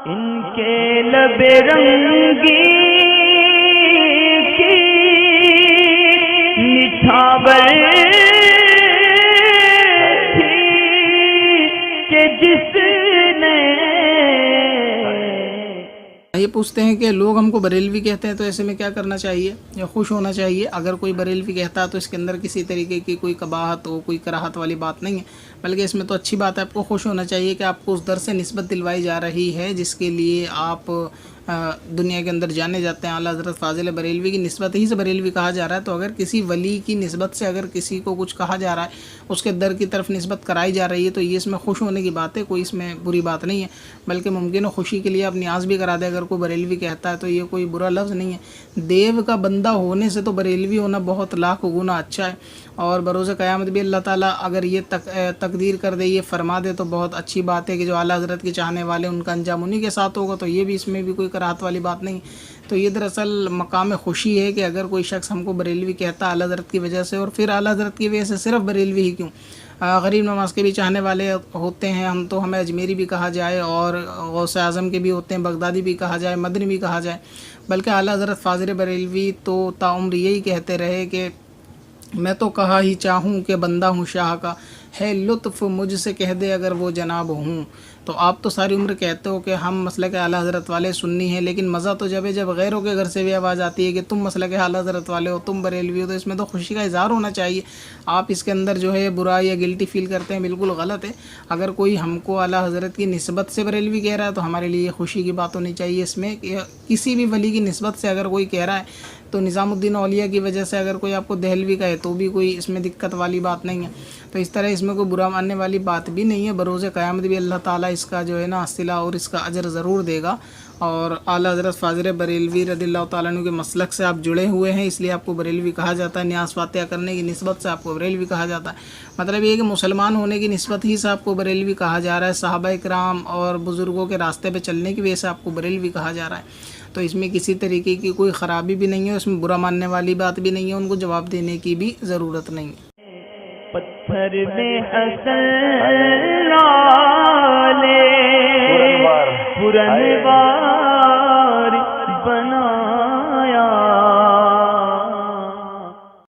इनके लबे रंगी की निछावर थी कि जिसने। ये पूछते हैं कि लोग हमको बरेलवी कहते हैं तो ऐसे में क्या करना चाहिए या खुश होना चाहिए। अगर कोई बरेलवी कहता है तो इसके अंदर किसी तरीके की कोई कबाहत हो, कोई कराहत वाली बात नहीं है, बल्कि इसमें तो अच्छी बात है। आपको खुश होना चाहिए कि आपको उस दर से निस्बत दिलवाई जा रही है जिसके लिए आप दुनिया के अंदर जाने जाते हैं। आला हज़रत फ़ाज़िल बरेलवी की निस्बत ही से बरेलवी कहा जा रहा है। तो अगर किसी वली की निस्बत से अगर किसी को कुछ कहा जा रहा है, उसके दर की तरफ निस्बत कराई जा रही है, तो ये इसमें खुश होने की बात है, कोई इसमें बुरी बात नहीं है। बल्कि मुमकिन है खुशी के लिए आप न्याज भी करा दें अगर कोई बरेलवी कहता है, तो ये कोई बुरा लफ्ज़ नहीं है। देव का बंदा होने से तो बरेलवी होना बहुत लाख गुना अच्छा है। और बरोज़ क़यामत भी अल्लाह ताला अगर ये तकदीर कर दे, ये फरमा दे, तो बहुत अच्छी बात है कि जो आला हज़रत के चाहने वाले उनका अंजाम उन्हीं के साथ होगा। तो ये भी इसमें भी कोई कराहत वाली बात नहीं। तो ये दरअसल मकाम खुशी है कि अगर कोई शख्स हमको बरेलवी कहता है आला हज़रत की वजह से, और फिर आला हज़रत की वजह से सिर्फ बरेलवी ही क्यों, गरीब नवाज़ के भी चाहने वाले होते हैं हम, तो हमें अजमेरी भी कहा जाए, और गौसे आज़म के भी होते हैं, बगदादी भी कहा जाए, मदनी भी कहा जाए। बल्कि आला हज़रत फ़ाज़िल बरेलवी तो ताउम्र यही कहते रहे कि मैं तो कहा ही चाहूँ कि बंदा हूँ शाह का, है लुत्फ़ मुझसे कह दे अगर वो जनाब हूँ। तो आप तो सारी उम्र कहते हो कि हम मसलक आला हज़रत वाले सुन्नी हैं, लेकिन मज़ा तो जब है जब गैरों के घर से भी आवाज़ आती है कि तुम मसलक आला हज़रत वाले हो, तुम बरेलवी हो। तो इसमें तो खुशी का इज़हार होना चाहिए। आप इसके अंदर जो है बुरा या गिल्टी फील करते हैं, बिल्कुल गलत है। अगर कोई हमको आला हज़रत की निस्बत से बरेलवी कह रहा है तो हमारे लिए खुशी की बात होनी चाहिए। इसमें किसी भी वली की निस्बत से अगर कोई कह रहा है, तो निज़ामुद्दीन औलिया की वजह से अगर कोई आपको दहलवी कहे तो भी कोई इसमें दिक्कत वाली बात नहीं है। तो इस तरह इसमें कोई बुरा मानने वाली बात भी नहीं है। बरोज़ क़यामत भी अल्लाह ताला इसका जो है ना सिला और इसका अजर ज़रूर देगा। और आला हज़रत फ़ाज़िल बरेलवी रज़ियल्लाहु ताला अन्हु के मसलक से आप जुड़े हुए हैं, इसलिए आपको बरेलवी कहा जाता है। न्याज़ फ़ातिहा करने की निस्बत से आपको बरेलवी कहा जाता है। मतलब ये कि मुसलमान होने की निस्बत ही से आपको बरेलवी कहा जा रहा है। सहाबा इकराम और बुज़ुर्गों के रास्ते पे चलने की वजह से आपको बरेलवी कहा जा रहा है। तो इसमें किसी तरीके की कोई ख़राबी भी नहीं है, इसमें बुरा मानने वाली बात भी नहीं है, उनको जवाब देने की भी ज़रूरत नहीं है। पत्थर में हसन